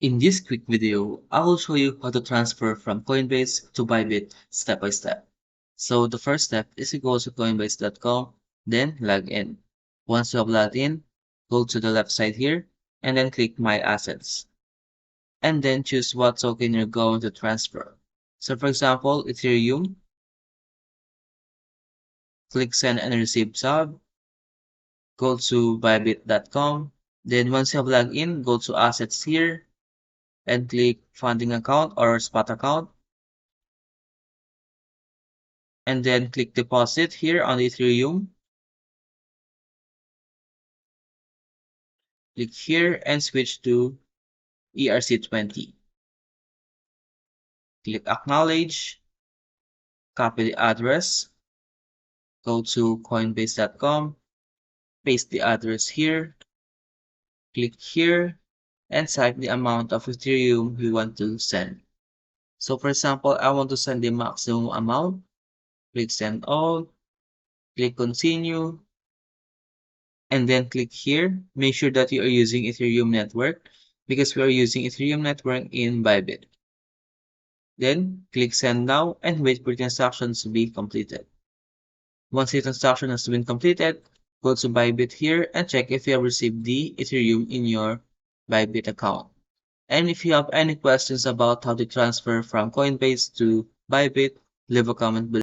In this quick video, I will show you how to transfer from Coinbase to Bybit step by step. So the first step is to go to coinbase.com, then log in. Once you have logged in, go to the left side here, and then click My Assets. And then choose what token you're going to transfer. So for example, Ethereum, click Send and Receive Sub, go to bybit.com. Then once you have logged in, go to Assets here, and click Funding Account or Spot Account. And then click deposit here on Ethereum. Click here and switch to ERC20. Click acknowledge, copy the address, go to coinbase.com, paste the address here, click here, and type the amount of Ethereum you want to send. So for example, I want to send the maximum amount. Click send all, click continue, and then click here. Make sure that you are using Ethereum network because we are using Ethereum network in Bybit. Then click send now and wait for the transactions to be completed. Once the transaction has been completed, go to Bybit here and check if you have received the Ethereum in your Bybit account. And if you have any questions about how to transfer from Coinbase to Bybit, leave a comment below.